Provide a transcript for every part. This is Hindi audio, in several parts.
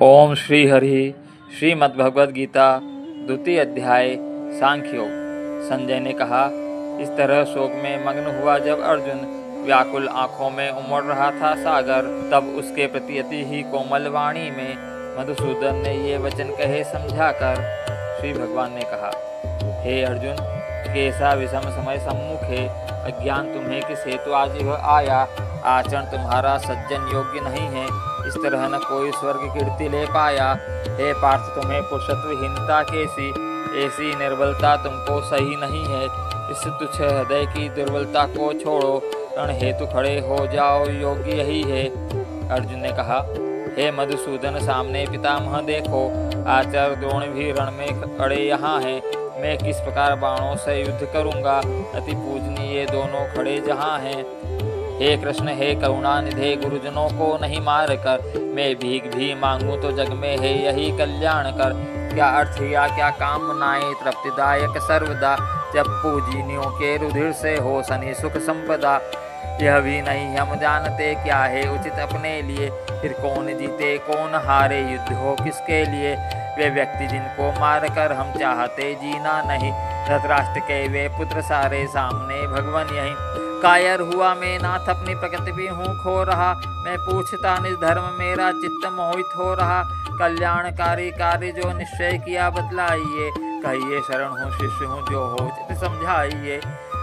ओम श्री हरि। श्रीमद्भगवद गीता द्वितीय अध्याय सांख्योग। संजय ने कहा, इस तरह शोक में मग्न हुआ जब अर्जुन व्याकुल आंखों में उमड़ रहा था सागर, तब उसके प्रति अति ही कोमल वाणी में मधुसूदन ने ये वचन कहे समझाकर। श्री भगवान ने कहा, हे अर्जुन, कैसा विषम समय सम्मुख है। अज्ञान तुम्हें किस हेतु आज यह आया। आचरण तुम्हारा सज्जन योग्य नहीं है, इस तरह न कोई स्वर्ग कीर्ति ले पाया। हे पार्थ, तुम्हें पुरुषत्वहीनता कैसी, ऐसी निर्बलता तुमको सही नहीं है। इस तुच्छ हृदय की दुर्बलता को छोड़ो, रण हेतु खड़े हो जाओ, योग्य यही है। अर्जुन ने कहा, हे मधुसूदन, सामने पितामह देखो, आचार्य द्रोण भी रण में खड़े यहाँ हैं। मैं किस प्रकार बाणों से युद्ध करूँगा, अति पूजनीय दोनों खड़े जहाँ हैं। हे कृष्ण, हे करुणा निधे, गुरुजनों को नहीं मार कर मैं भीख भी मांगू तो जग में है यही कल्याण कर। क्या अर्थ या क्या कामनाएं तृप्तिदायक सर्वदा, जब पूजनियों के रुधिर से हो सनी सुख संपदा। यह भी नहीं हम जानते क्या है उचित अपने लिए, फिर कौन जीते कौन हारे, युद्ध हो किसके लिए। वे व्यक्ति जिनको मार कर हम चाहते जीना नहीं, धृतराष्ट्र के वे पुत्र सारे सामने भगवान यही। कायर हुआ मैं नाथ, अपनी प्रकृति भी हूँ खो रहा। मैं पूछता निज धर्म, मेरा चित्त मोहित हो रहा। कल्याणकारी कार्य जो निश्चय किया बतलाइए, कहिए शरण हूँ शिष्य हूँ जो हो चित समझाइए।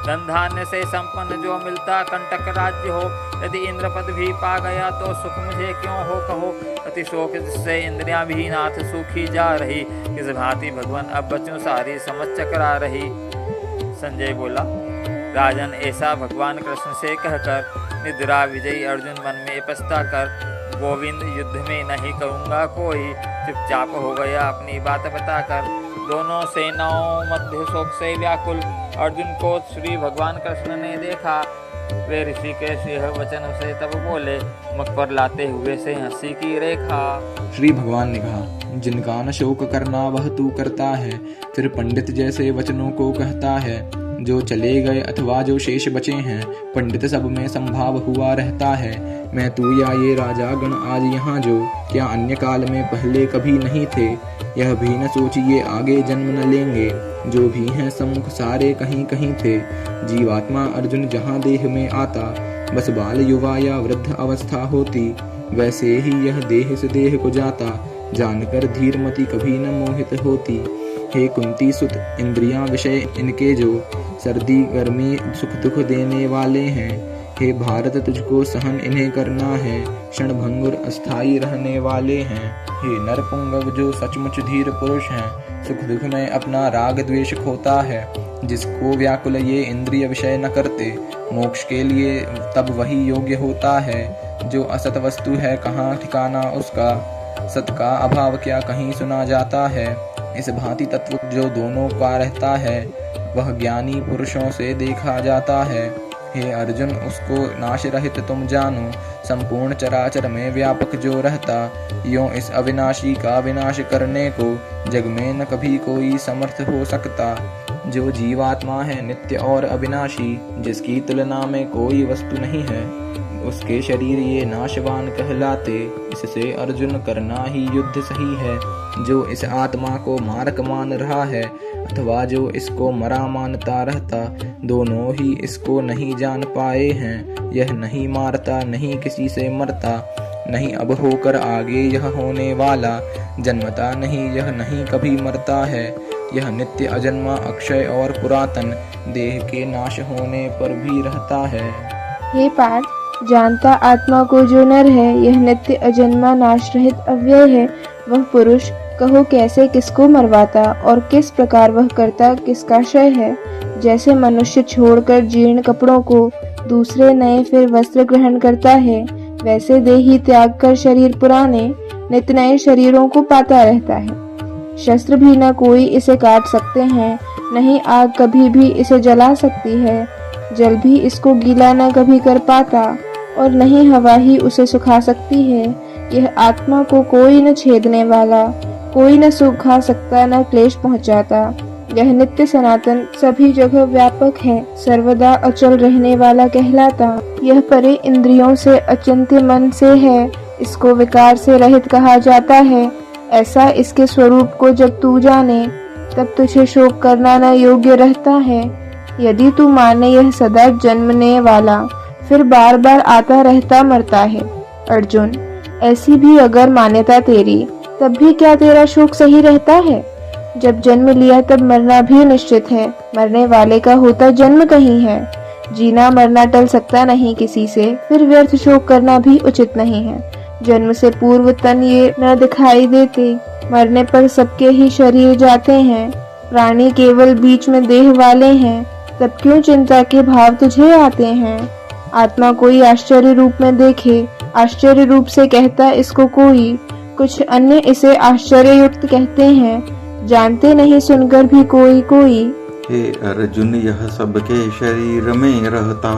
धन धान्य से संपन्न जो मिलता कंटक राज्य हो, यदि इंद्र पद भी पा गया तो सुख मुझे क्यों हो कहो। अति शोक जिससे इंद्रियां भी नाथ सूखी जा रही, किस भांति भगवान अब बच्चों सारी समझ चकरा रही। संजय बोला, राजन, ऐसा भगवान कृष्ण से कहकर निद्रा विजयी अर्जुन मन में पछता कर, गोविंद युद्ध में नहीं करूँगा कोई, चुपचाप हो गया अपनी बात बताकर। दोनों सेनाओं मध्य शोक से व्याकुल अर्जुन को श्री भगवान कृष्ण ने देखा। वे ऋषिकेश यह वचन उसे तब बोले, मुख पर लाते हुए से हंसी की रेखा। श्री भगवान ने कहा, जिनका न शोक करना वह तू करता है, फिर पंडित जैसे वचनों को कहता है। जो चले गए अथवा जो शेष बचे हैं, पंडित सब में संभाव हुआ रहता है। मैं तू या ये राजा गण आज यहाँ जो, क्या अन्य काल में पहले कभी नहीं थे। यह भी न सोचिए आगे जन्म न लेंगे, जो भी हैं सम्मुख सारे कहीं कहीं थे। जीवात्मा अर्जुन जहाँ देह में आता, बस बाल युवा या वृद्ध अवस्था होती, वैसे ही यह देह से देह को जाता। जानकर धीरमति कभी न मोहित होती। हे कुंती सुत, इंद्रियां विषय इनके जो, सर्दी गर्मी सुख दुख देने वाले हैं। हे भारत, तुझको सहन इन्हें करना है, क्षण भंगुर अस्थाई रहने वाले हैं। हे नरपुंगव, जो सचमुच धीर पुरुष हैं, सुख दुख में अपना राग द्वेष खोता है। जिसको व्याकुल ये इंद्रिय विषय न करते, मोक्ष के लिए तब वही योग्य होता है। जो असत वस्तु है कहाँ ठिकाना उसका, सत का अभाव क्या कहीं सुना जाता है। इस भांति तत्व जो दोनों का रहता है, वह ज्ञानी पुरुषों से देखा जाता है। हे अर्जुन, उसको नाश रहित तुम जानो, संपूर्ण चराचर में व्यापक जो रहता। यों इस अविनाशी का विनाश करने को, जग में न कभी कोई समर्थ हो सकता। जो जीवात्मा है नित्य और अविनाशी, जिसकी तुलना में कोई वस्तु नहीं है, उसके शरीर ये नाशवान कहलाते। इससे अर्जुन करना ही युद्ध सही है। जो इस आत्मा को मारक मान रहा है, अथवा जो इसको मरा मानता रहता, दोनों ही इसको नहीं जान पाए हैं। यह नहीं मारता नहीं किसी से मरता, नहीं अब होकर आगे यह होने वाला। जन्मता नहीं यह नहीं कभी मरता है। यह नित्य अजन्मा अक्षय और पुरातन, देह के नाश होने पर भी रहता है। हे पार्थ, जानता आत्मा को जो नर है, यह नित्य अजन्मा नाश रहित अव्यय है। वह पुरुष कहो कैसे किसको मरवाता, और किस प्रकार वह करता किसका क्षय है। जैसे मनुष्य छोड़कर जीर्ण कपड़ों को दूसरे नए फिर वस्त्र ग्रहण करता है, वैसे देही त्याग कर शरीर पुराने नित नए शरीरों को पाता रहता है। शस्त्र भी न कोई इसे काट सकते हैं, नहीं आग कभी भी इसे जला सकती है। जल भी इसको गीला न कभी कर पाता, और नहीं हवा ही उसे सुखा सकती है। यह आत्मा को कोई न छेदने वाला, कोई न सुखा सकता न क्लेश पहुंचाता। यह नित्य सनातन सभी जगह व्यापक है, सर्वदा अचल रहने वाला कहलाता। यह परे इंद्रियों से अचिंत्य मन से है, इसको विकार से रहित कहा जाता है। ऐसा इसके स्वरूप को जब तू जाने तब तुझे शोक करना न योग्य रहता है। यदि तू माने यह सदा जन्मने वाला फिर बार बार आता रहता मरता है। अर्जुन, ऐसी भी अगर मान्यता तेरी तब भी क्या तेरा शोक सही रहता है? जब जन्म लिया तब मरना भी निश्चित है। मरने वाले का होता जन्म कहीं है। जीना मरना टल सकता नहीं किसी से, फिर व्यर्थ शोक करना भी उचित नहीं है। जन्म से पूर्व तन ये न दिखाई देते, मरने पर सबके ही शरीर जाते हैं। प्राणी केवल बीच में देह वाले हैं, तब क्यों चिंता के भाव तुझे आते हैं? आत्मा कोई आश्चर्य रूप में देखे, आश्चर्य रूप से कहता इसको कोई, कुछ अन्य इसे आश्चर्य युक्त कहते हैं, जानते नहीं सुनकर भी कोई कोई। हे अर्जुन, यह सबके शरीर में रहता,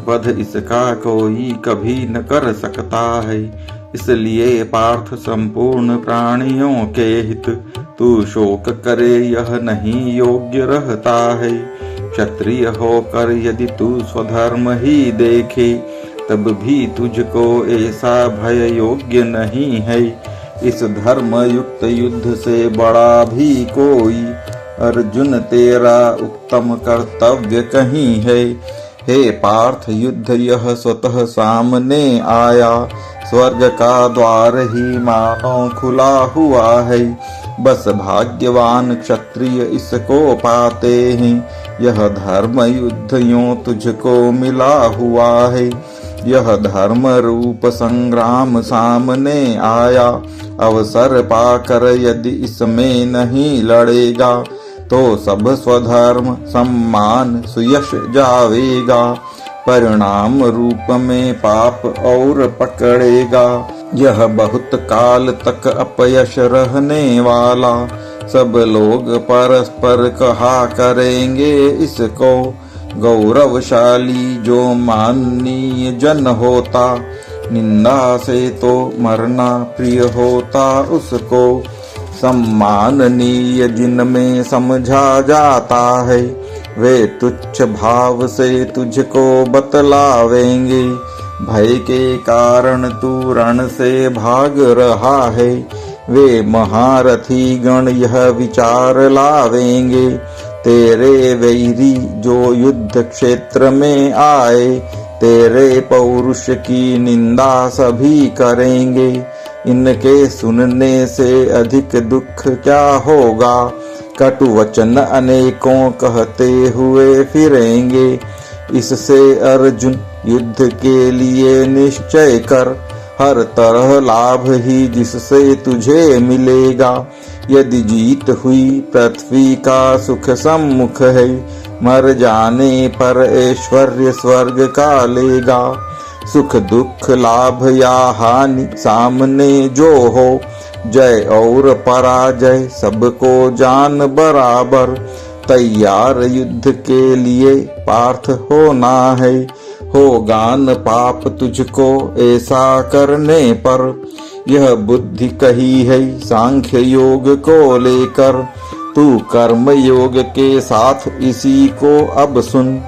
वध इसका कोई कभी न कर सकता है। इसलिए पार्थ संपूर्ण प्राणियों के हित तू शोक करे यह नहीं योग्य रहता है। क्षत्रिय होकर यदि तू स्वधर्म ही देखे तब भी तुझको ऐसा भय योग्य नहीं है। इस धर्म युक्त युद्ध से बड़ा भी कोई अर्जुन तेरा उत्तम कर्तव्य कहीं है। हे पार्थ, युद्ध यह स्वतः सामने आया, स्वर्ग का द्वार ही मानो खुला हुआ है। बस भाग्यवान क्षत्रिय इसको पाते हैं। यह धर्म युद्ध यूं तुझको मिला हुआ है। यह धर्म रूप संग्राम सामने आया, अवसर पाकर यदि इसमें नहीं लड़ेगा तो सब स्वधर्म सम्मान सुयश जावेगा। परिणाम रूप में पाप और पकड़ेगा। यह बहुत काल तक अपयश रहने वाला, सब लोग परस्पर कहा करेंगे इसको। गौरवशाली जो माननीय जन होता, निंदा से तो मरना प्रिय होता उसको। सम्माननीय जिनमें समझा जाता है, वे तुच्छ भाव से तुझको बतलावेंगे। भय के कारण तू रण से भाग रहा है, वे महारथी गण यह विचार लावेंगे। तेरे वैरी जो युद्ध क्षेत्र में आए, तेरे पौरुष की निंदा सभी करेंगे। इनके सुनने से अधिक दुख क्या होगा? कटु वचन अनेकों कहते हुए फिरेंगे। इससे अर्जुन युद्ध के लिए निश्चय कर, हर तरह लाभ ही जिससे तुझे मिलेगा। यदि जीत हुई पृथ्वी का सुख सम्मुख है, मर जाने पर ऐश्वर्य स्वर्ग का लेगा। सुख दुख लाभ या हानि सामने जो हो, जय और पराजय सबको जान बराबर। तैयार युद्ध के लिए पार्थ होना है, होगा न पाप तुझको ऐसा करने पर। यह बुद्धि कही है सांख्य योग को लेकर, तू कर्म योग के साथ इसी को अब सुन।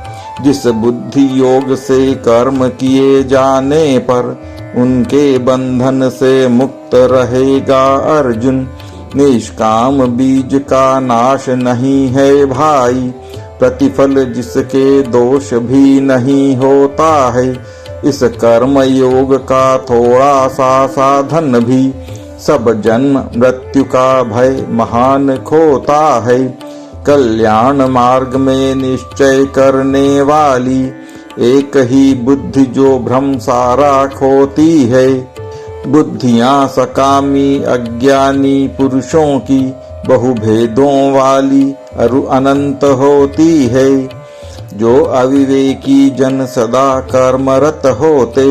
जिस बुद्धि योग से कर्म किए जाने पर, उनके बंधन से मुक्त रहेगा अर्जुन। निष्काम बीज का नाश नहीं है भाई, प्रतिफल जिसके दोष भी नहीं होता है। इस कर्म योग का थोड़ा सा साधन भी, सब जन्म मृत्यु का भय महान खोता है। कल्याण मार्ग में निश्चय करने वाली एक ही बुद्धि जो भ्रम सारा खोती है। बुद्धियां सकामी अज्ञानी पुरुषों की, बहुभेदों वाली अरु अनंत होती है। जो अविवेकी जन सदा कर्मरत होते,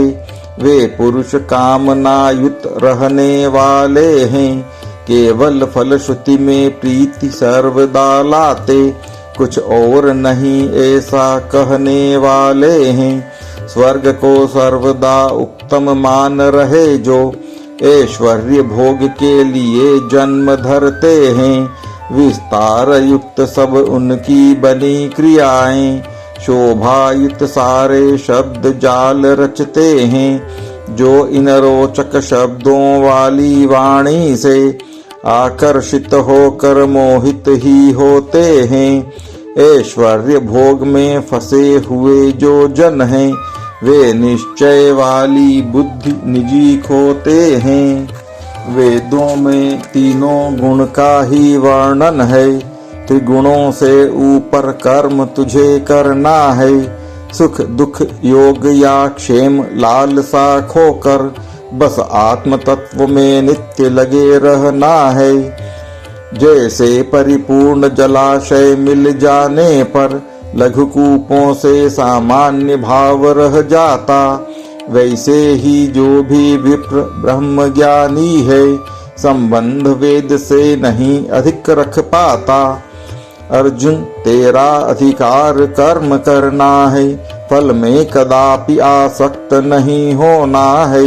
वे पुरुष कामनायुत रहने वाले हैं। केवल फलश्रुति में प्रीति सर्वदा लाते, कुछ और नहीं ऐसा कहने वाले हैं। स्वर्ग को सर्वदा उत्तम मान रहे जो, ऐश्वर्य भोग के लिए जन्म धरते हैं। विस्तार युक्त सब उनकी बनी क्रियाएं, शोभा युक्त सारे शब्द जाल रचते हैं। जो इन रोचक शब्दों वाली वाणी से आकर्षित होकर मोहित ही होते हैं। ऐश्वर्य भोग में फंसे हुए जो जन हैं, वे निश्चय वाली बुद्धि निजी खोते हैं। वेदों में तीनों गुण का ही वर्णन है, त्रिगुणों से ऊपर कर्म तुझे करना है। सुख दुख योग या क्षेम लालसा खोकर बस आत्म तत्व में नित्य लगे रहना है। जैसे परिपूर्ण जलाशय मिल जाने पर लघुकूपों से सामान्य भाव रह जाता, वैसे ही जो भी विप्र ब्रह्म ज्ञानी है, संबंध वेद से नहीं अधिक रख पाता। अर्जुन, तेरा अधिकार कर्म करना है, फल में कदापि आसक्त नहीं होना है।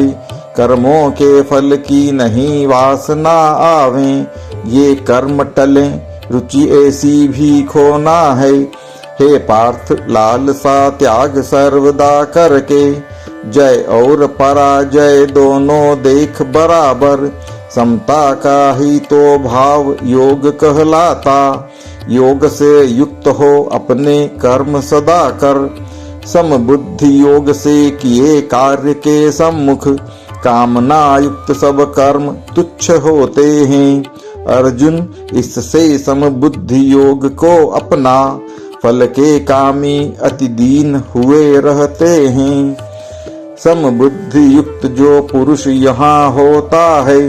कर्मों के फल की नहीं वासना आवे, ये कर्म टले रुचि ऐसी भी खोना है। हे पार्थ, लालसा त्याग सर्वदा करके जय और पराजय दोनों देख बराबर। समता का ही तो भाव योग कहलाता, योग से युक्त हो अपने कर्म सदा कर। समबुद्धि योग से किए कार्य के सम्मुख कामना युक्त सब कर्म तुच्छ होते हैं। अर्जुन, इससे समबुद्धि योग को अपना, फल के कामी अति दीन हुए रहते हैं। समबुद्धि युक्त जो पुरुष यहाँ होता है,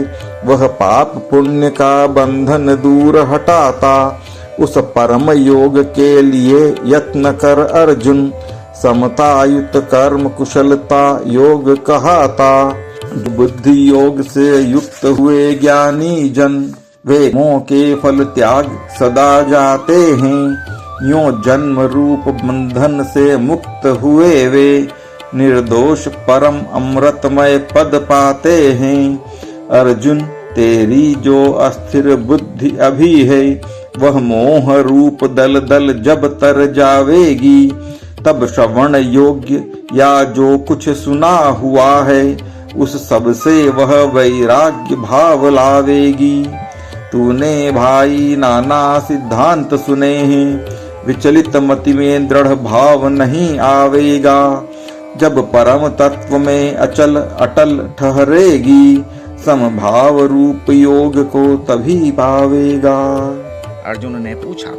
वह पाप पुण्य का बंधन दूर हटाता। उस परम योग के लिए यत्न कर अर्जुन, समता युक्त कर्म कुशलता योग कहाता। बुद्धि योग से युक्त हुए ज्ञानी जन, वे मोह के फल त्याग सदा जाते हैं। यों जन्म रूप बंधन से मुक्त हुए वे, निर्दोष परम अमृतमय पद पाते हैं। अर्जुन, तेरी जो अस्थिर बुद्धि अभी है, वह मोह रूप दल दल जब तर जावेगी, तब श्रवण योग्य या जो कुछ सुना हुआ है, उस सब से वह वैराग्य भाव लावेगी। तूने भाई नाना सिद्धांत सुने हैं, विचलित मति में दृढ़ भाव नहीं आवेगा। जब परम तत्व में अचल अटल ठहरेगी, समभाव रूप योग को तभी पावेगा। अर्जुन ने पूछा,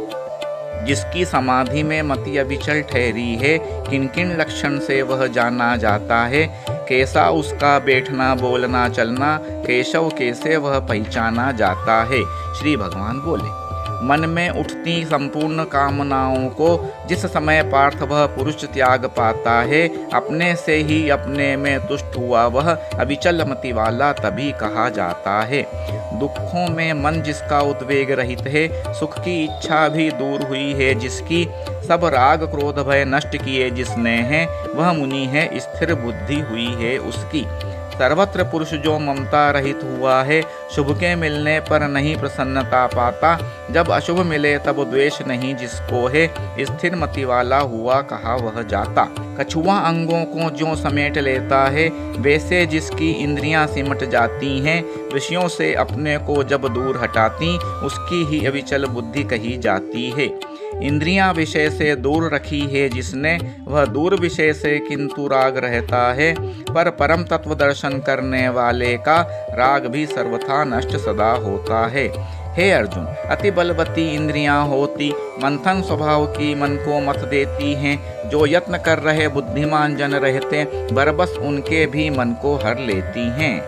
जिसकी समाधि में मति अविचल ठहरी है, किन किन लक्षण से वह जाना जाता है? कैसा उसका बैठना बोलना चलना? केशव कैसे वह पहचाना जाता है? श्री भगवान बोले, मन में उठती संपूर्ण कामनाओं को जिस समय पार्थ वह पुरुष त्याग पाता है, अपने से ही अपने में तुष्ट हुआ वह अविचल मति वाला तभी कहा जाता है। दुखों में मन जिसका उद्वेग रहित है, सुख की इच्छा भी दूर हुई है जिसकी, सब राग क्रोध भय नष्ट किए जिसने है, वह मुनि है, स्थिर बुद्धि हुई है उसकी। सर्वत्र पुरुष जो ममता रहित हुआ है, शुभ के मिलने पर नहीं प्रसन्नता पाता, जब अशुभ मिले तब द्वेष नहीं जिसको है, स्थिर मति वाला हुआ कहा वह जाता। कछुआ अंगों को जो समेट लेता है, वैसे जिसकी इंद्रियां सिमट जाती हैं, विषयों से अपने को जब दूर हटाती, उसकी ही अविचल बुद्धि कही जाती है। इंद्रियां विषय से दूर रखी है जिसने, वह दूर विषय से किंतु राग रहता है, पर परम तत्व दर्शन करने वाले का राग भी सर्वथा नष्ट सदा होता है। हे अर्जुन, अति बलवती इंद्रियां होती, मंथन स्वभाव की मन को मत देती हैं, जो यत्न कर रहे बुद्धिमान जन रहते, बरबस उनके भी मन को हर लेती हैं।